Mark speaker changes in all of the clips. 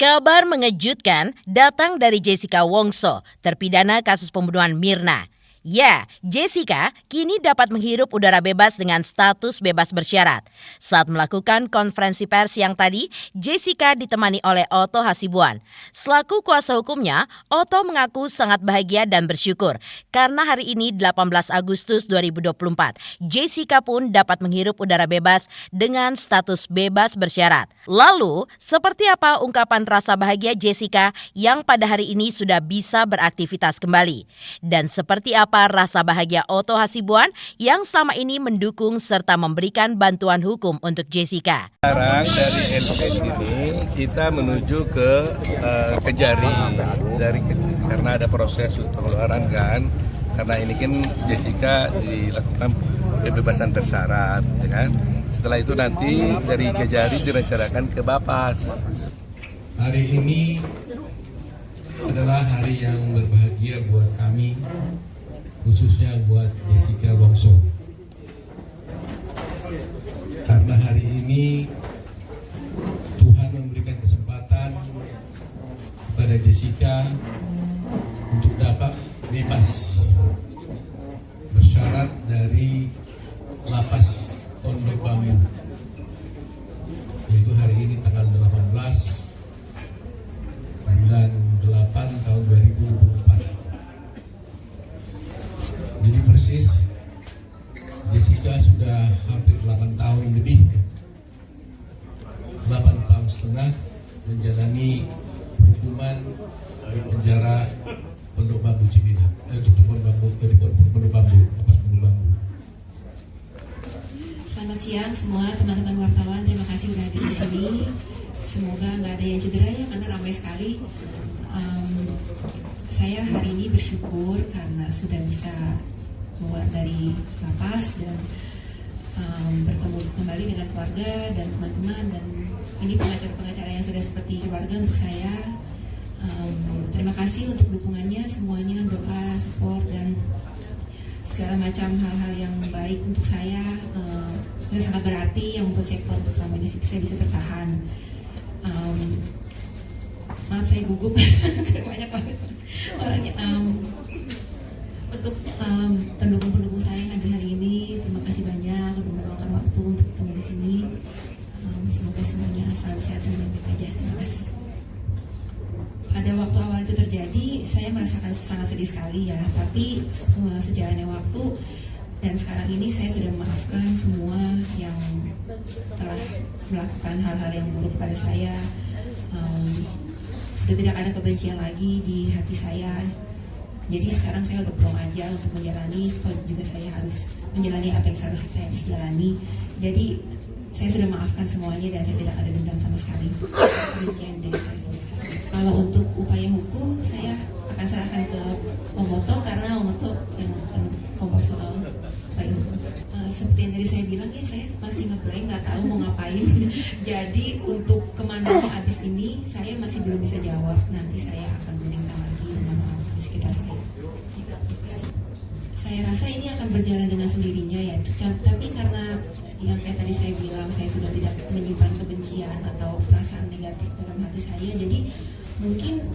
Speaker 1: Kabar mengejutkan datang dari Jessica Wongso, terpidana kasus pembunuhan Mirna. Ya, Jessica kini dapat menghirup udara bebas dengan status bebas bersyarat. Saat melakukan konferensi pers yang tadi, Jessica ditemani oleh Otto Hasibuan. Selaku kuasa hukumnya, Otto mengaku sangat bahagia dan bersyukur karena hari ini 18 Agustus 2024, Jessica pun dapat menghirup udara bebas dengan status bebas bersyarat. Lalu, seperti apa ungkapan rasa bahagia Jessica yang pada hari ini sudah bisa beraktivitas kembali? Dan seperti apa rasa bahagia Otto Hasibuan yang selama ini mendukung serta memberikan bantuan hukum untuk Jessica?
Speaker 2: Sekarang dari LPS ini kita menuju ke Kejari karena ada proses pengeluaran kan, karena ini kan Jessica dilakukan pembebasan bersyarat, ya kan? Setelah itu nanti dari Kejari direncanakan ke Bapas.
Speaker 3: Hari ini adalah hari yang berbahagia buat kami, khususnya buat Jessica Wongso. Karena hari ini Tuhan memberikan kesempatan kepada Jessica untuk dapat bebas bersyarat dari lapas Pondok Bambu. Yaitu hari ini tanggal 18 bulan 8 tahun 2024. Jadi persis Jessica sudah hampir 8 tahun lebih, 8 tahun setengah menjalani hukuman di penjara Pondok Bambu Cibinong, Pondok Bambu.
Speaker 4: Selamat siang semua teman-teman wartawan, terima kasih sudah hadir di sini. Semoga nggak ada yang cedera ya, karena ramai sekali. Saya hari ini bersyukur karena sudah bisa keluar dari lapas dan bertemu kembali dengan keluarga dan teman-teman, dan ini pengacara-pengacara yang sudah seperti keluarga untuk saya. Terima kasih untuk dukungannya semuanya, doa, support dan segala macam hal-hal yang baik untuk saya. Itu sangat berarti yang membuat saya kuat untuk selama ini saya bisa bertahan. Maaf saya gugup banyak banget orangnya. Untuk pendukung-pendukung saya yang hadir hari ini, terima kasih banyak sudah meluangkan waktu untuk ketemu di sini. Semoga semuanya selalu sehat dan baik aja. Terima kasih. Pada waktu awal itu terjadi, saya merasakan sangat sedih sekali ya. Tapi sejalannya waktu dan sekarang ini saya sudah memaafkan semua yang telah melakukan hal-hal yang buruk kepada saya. Sudah tidak ada kebencian lagi di hati saya. Jadi sekarang saya udah pulang aja untuk menjalani, juga saya harus menjalani apa yang seharusnya saya harus jalani. Jadi saya sudah maafkan semuanya dan saya tidak ada dendam sama sekali. Kebencian dari saya sama sekali. Kalau untuk upaya hukum, saya akan serahkan ke Om Otto karena Om Otto yang akan ngomong soal upaya hukum. Seperti yang tadi saya bilang ya, saya masih nge-blank, nggak tahu mau ngapain. Jadi untuk kemananya abis ini saya masih belum bisa jawab. Nanti saya akan bandingkan lagi dengan orang di sekitar saya. Saya rasa ini akan berjalan dengan sendirinya ya. Tapi karena yang kayak tadi saya bilang, saya sudah tidak menyimpan kebencian atau perasaan negatif dalam hati saya. Jadi mungkin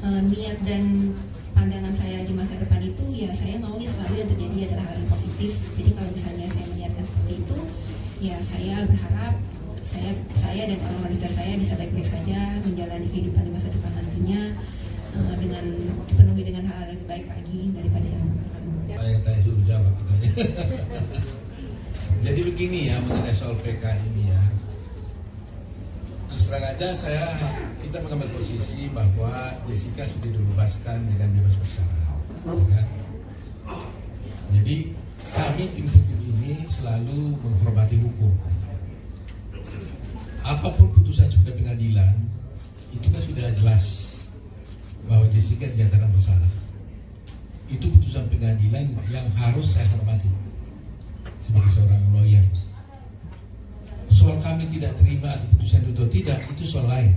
Speaker 4: niat dan pandangan saya di masa depan itu ya, saya mau ya selalu yang terjadi adalah hal yang positif. Jadi kalau misalnya saya meniatkan seperti itu, ya saya berharap saya dan orang-orang di sekitar saya bisa baik-baik saja menjalani kehidupan di masa depan nantinya dengan dipenuhi dengan hal yang lebih baik lagi daripada yang lalu.
Speaker 3: Saya tanya dulu jawab katanya. Jadi begini ya, mengenai soal PK ini ya. Terus terang aja kita mengambil posisi bahwa Jessica sudah dibebaskan dengan bebas bersyarat. Ya. Jadi kami tim hukum ini selalu menghormati hukum. Apapun putusan sudah pengadilan, itu kan sudah jelas bahwa Jessica dinyatakan bersalah. Itu putusan pengadilan yang harus saya hormati sebagai seorang lawyer. Soal kami tidak terima putusan itu atau tidak, itu soal lain.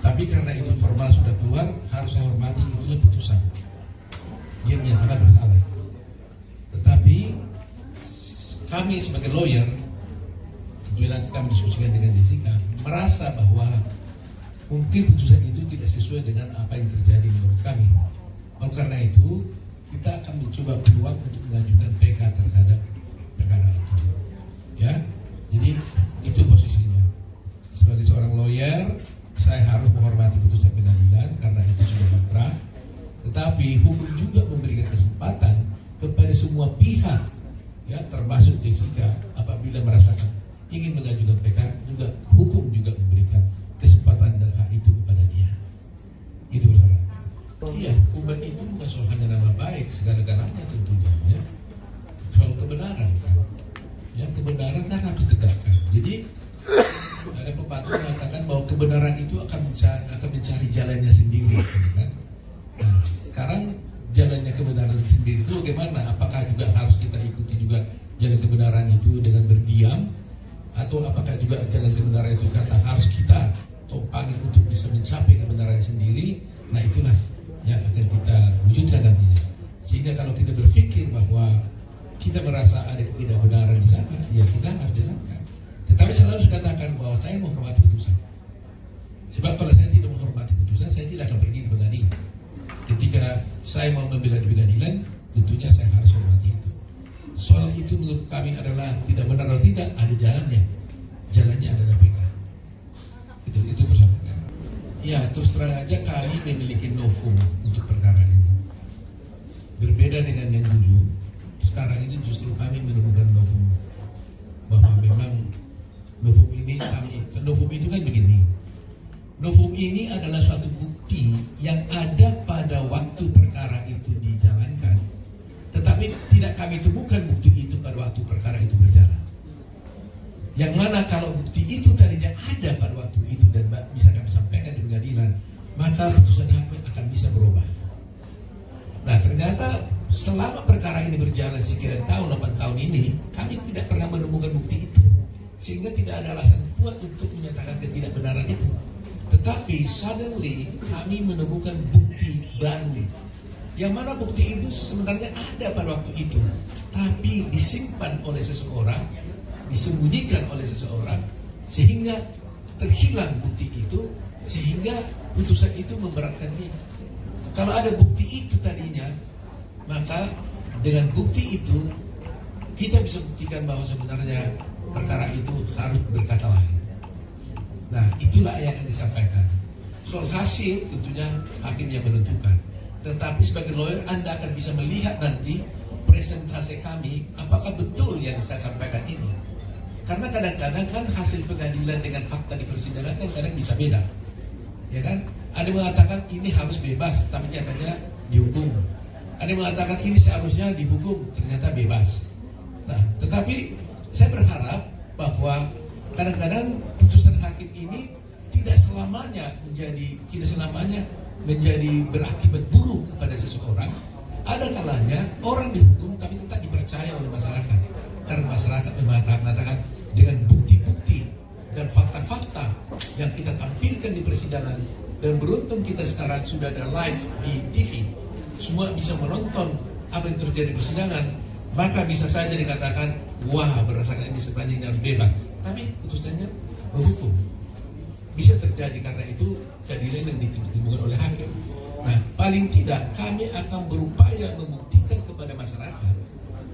Speaker 3: Tapi karena itu formal sudah keluar, harus saya hormati, itulah putusan. Dia menyatakan bersalah. Tetapi kami sebagai lawyer, tentunya nanti kami diskusikan dengan Jessica, merasa bahwa mungkin putusan itu tidak sesuai dengan apa yang terjadi menurut kami. Oleh karena itu, kita akan mencoba peluang untuk mengajukan PK terhadap perkara itu. Ya, jadi itu posisinya. Sebagai seorang lawyer, saya harus menghormati putusan pengadilan karena itu sudah inkrah. Tetapi hukum juga memberikan kesempatan kepada semua pihak, ya termasuk Jessica, apabila merasakan ingin mengajukan PK, juga hukum juga memberikan kesempatan dan hak itu kepada dia. Itu persoalannya. Iya, hukuman itu bukan soal hanya nama baik, segala-galanya tentunya, ya. Soal kebenaran, kan. Ya, kebenaran kan harus ditegakkan. Jadi ada pepatah mengatakan bahwa kebenaran itu akan mencari jalannya sendiri, kan? Nah, sekarang jalannya kebenaran sendiri itu bagaimana? Apakah juga harus kita ikuti juga jalan kebenaran itu dengan berdiam, atau apakah juga jalan kebenaran itu kata harus kita topangi untuk bisa mencapai kebenaran sendiri? Nah, itulah yang akan kita wujudkan nantinya. Sehingga kalau kita berpikir bahwa kita merasa ada ketidakbenaran di sana, ya kita harus jalankan. Tetapi selalu saya katakan bahwa saya menghormati putusan. Sebab kalau saya tidak menghormati putusan, saya tidak akan pergi ke pengadilan. Ketika saya mau membela di pengadilan, tentunya saya harus hormati itu. Soal itu menurut kami adalah tidak benar atau tidak, ada jalannya. Jalannya adalah PK. Itu persoalannya. Ya, terus terang aja kami memiliki novum untuk perkara ini. Berbeda dengan yang dulu, sekarang ini justru kami menemukan novum. Bahwa memang novum ini novum itu kan begini. Novum ini adalah suatu bukti yang ada pada waktu perkara itu dijalankan, tetapi tidak kami temukan bukti itu pada waktu perkara itu berjalan. Yang mana kalau bukti itu tadinya ada pada waktu itu dan bisa kami sampaikan di pengadilan, maka putusan hakim akan bisa berubah. Nah, ternyata selama perkara ini berjalan sekian tahun, 8 tahun ini, kami tidak pernah menemukan bukti itu, sehingga tidak ada alasan kuat untuk menyatakan ketidakbenaran itu. Tetapi suddenly kami menemukan bukti baru, yang mana bukti itu sebenarnya ada pada waktu itu, tapi disimpan oleh seseorang, disembunyikan oleh seseorang, sehingga terhilang bukti itu, sehingga putusan itu memberatkan dia. Kalau ada bukti itu tadinya, maka dengan bukti itu kita bisa buktikan bahwa sebenarnya perkara itu harus berkata lain. Nah, itulah yang disampaikan. Soal hasil tentunya hakim yang menentukan. Tetapi sebagai lawyer Anda akan bisa melihat nanti presentasi kami apakah betul yang saya sampaikan ini. Karena kadang-kadang kan hasil pengadilan dengan fakta di persidangan kan kadang bisa beda. Ya kan? Ada yang mengatakan ini harus bebas, tapi nyatanya dihukum. Ada yang mengatakan ini seharusnya dihukum, ternyata bebas. Nah, tetapi saya berharap bahwa kadang-kadang putusan hakim ini tidak selamanya menjadi berakibat buruk kepada seseorang. Ada kalanya orang dihukum tapi tetap dipercaya oleh masyarakat, karena masyarakat mengatakan dengan bukti-bukti dan fakta-fakta yang kita tampilkan di persidangan, dan beruntung kita sekarang sudah ada live di TV, semua bisa menonton apa yang terjadi di persidangan, maka bisa saja dikatakan wah berdasarkan ini sebenarnya harus bebas, tapi putusannya menghukum. Bisa terjadi karena itu keadilan yang ditimbulkan oleh hakim. Nah, paling tidak kami akan berupaya membuktikan kepada masyarakat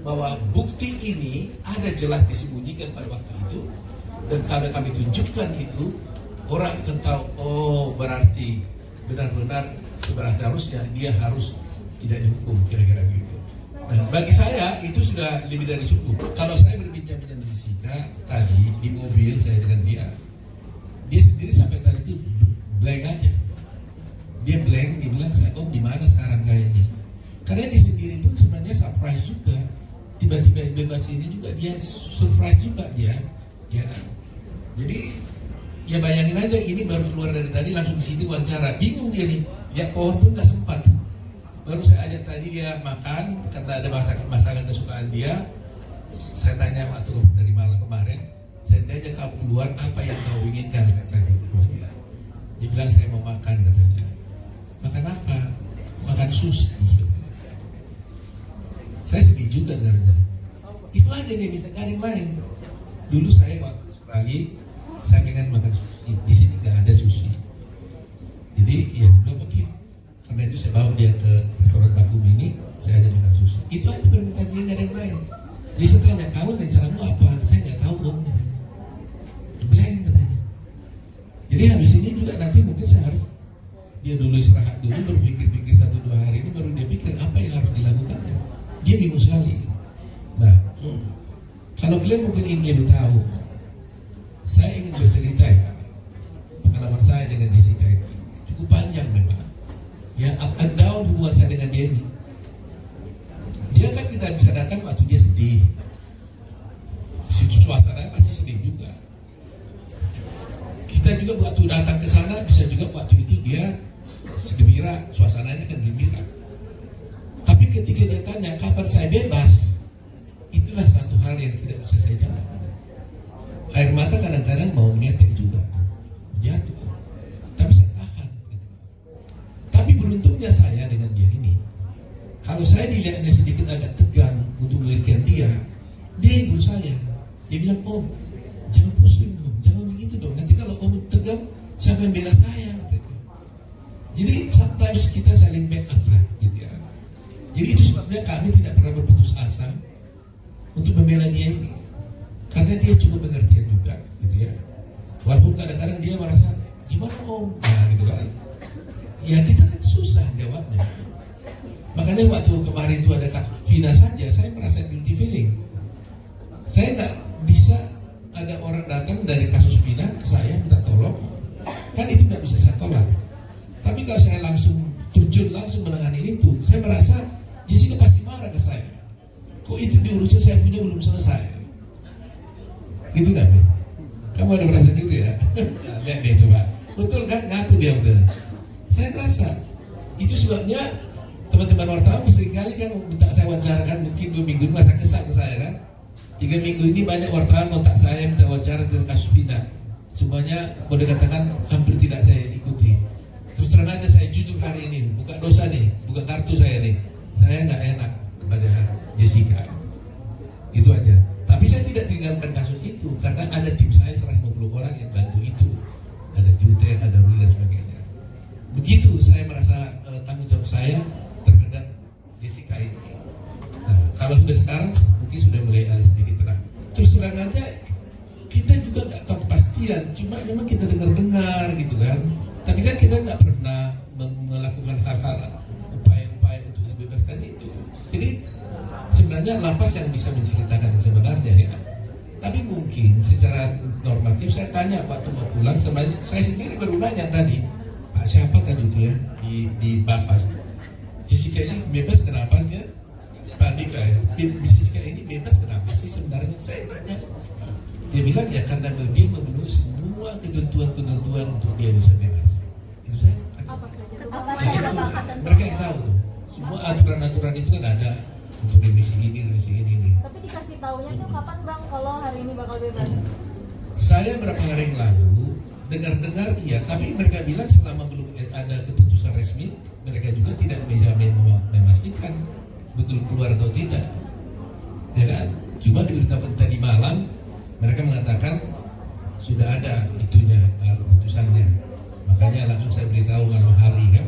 Speaker 3: bahwa bukti ini ada jelas disembunyikan pada waktu itu, dan kalau kami tunjukkan itu, orang akan tahu, oh berarti benar-benar seharusnya dia harus tidak dihukum, kira-kira begitu. Nah, bagi saya itu sudah lebih dari cukup. Kalau saya berbincang dengan Jessica tadi di mobil saya dengan dia sendiri sampai tadi itu blank aja. Dia blank, dia bilang, "Om di mana sekarang saya ini?" Karena dia sendiri pun sebenarnya surprise juga. Tiba-tiba bebas ini juga dia surprise juga dia. Ya. Jadi ya bayangin aja, ini baru keluar dari tadi langsung di situ wawancara. Bingung dia nih. Lihat pohon pun nggak sempat. Baru saya ajak tadi dia makan karena ada masakan kesukaan dia. Saya tanya waktu dari malam kemarin, seandainya kau keluar apa yang kau inginkan? Kata dia. Dia bilang saya mau makan katanya. Makan apa? Makan sushi. Saya sedih juga dengarnya. Itu aja dia minta, gak ada yang lain. Dulu saya waktu lagi saya pengen makan sushi, di sini nggak ada sushi. Itu aja permintaan dia, nggak ada yang lain. Jadi saya tanya, kamu rencanamu apa? Saya nggak tahu om. Blank katanya. Jadi habis ini juga nanti mungkin saya harus dia dulu istirahat dulu, berpikir-pikir 1-2 hari ini baru dia pikir apa yang harus dilakukannya. Dia bingung sekali. Nah, kalau kalian mungkin ingin lebih tahu, saya ingin bercerita ya pengalaman saya dengan Jessica ini cukup panjang memang. Ya, up and down hubungan saya dengan dia ini. Dia kan kita bisa datang waktu dia sedih. Situ suasana pasti sedih juga. Kita juga waktu datang ke sana bisa juga waktu itu dia segembira, suasananya kan gembira. Tapi ketika dia tanya kapan saya bebas, itulah satu hal yang tidak bisa saya jawab. Air mata kadang-kadang mau menyetek juga, jatuh. Tapi saya tahan. Tapi beruntungnya saya dengan dia ini, kalau saya dilihatnya sedikit agak tegang untuk memberikan dia hibur saya. Dia bilang, om, jangan pusing dong, jangan begitu dong. Nanti kalau om tegang, siapa yang bela saya? Jadi sometimes kita saling backup lah, gitu ya. Jadi itu sebabnya kami tidak pernah berputus asa untuk membela dia ini, karena dia cukup pengertian juga, gitu ya. Walaupun kadang-kadang dia merasa gimana om, nah gitu kan. Ya kita kan susah jawabnya. Makanya waktu kemarin itu ada Kak Vina saja, saya merasa guilty feeling. Saya nggak bisa ada orang datang dari kasus Vina ke saya minta tolong, kan itu nggak bisa saya tolak. Tapi kalau saya langsung terjun langsung menangani itu, saya merasa Jessica pasti marah ke saya. Kok itu diurusin saya punya belum selesai? Gitu kan? Kamu ada perasaan gitu ya? Nah, lihat deh coba. Betul kan? Ngaku dia benar. Saya rasa itu sebabnya teman-teman wartawan seringkali kan minta saya wawancarakan, mungkin 2 minggu masa kesal ke saya kan. 3 minggu ini banyak wartawan kontak saya minta wawancara tentang kasus Vina. Semuanya boleh katakan hampir tidak saya ikuti. Terus terang aja saya jujur hari ini, buka dosa nih, buka kartu saya nih. Saya nggak enak kepada Jessica. Itu aja. Tapi saya tidak tinggalkan kasus itu karena ada tim saya 150 orang yang bantu itu. Ada Jute, ada Ruli dan sebagainya. Begitu saya merasa tanggung jawab saya terhadap Jessica ini. Nah, kalau sudah sekarang mungkin sudah mulai agak sedikit terang. Terus terang aja kita juga nggak tahu kepastian, cuma memang kita dengar-dengar gitu kan. Tapi kan kita nggak pernah melakukan hal-hal upaya-upaya untuk membebaskan itu. Jadi sebenarnya lapas yang bisa menceritakan yang sebenarnya ya. Tapi mungkin secara normatif saya tanya waktu mau pulang, sebenarnya saya sendiri baru nanya tadi, Pak siapa tadi itu ya di Bapas, Jessica ini bebas kenapa ya? Pak Dika ya, Jessica ini bebas kenapa sih sebenarnya? Saya tanya. Dia bilang ya karena dia memenuhi semua ketentuan-ketentuan untuk dia bisa bebas. Itu saya. Mereka yang tahu tuh. Semua aturan-aturan itu kan ada untuk remisi ini nih.
Speaker 5: Tapi dikasih taunya tuh kapan bang kalau hari ini bakal bebas?
Speaker 3: Saya berapa hari yang lalu dengar iya, tapi mereka bilang selama belum ada keputusan resmi, mereka juga tidak bisa memastikan betul keluar atau tidak. Ya kan? Cuma diberitakan tadi malam mereka mengatakan sudah ada itunya keputusannya. Makanya langsung saya beritahu malam hari kan.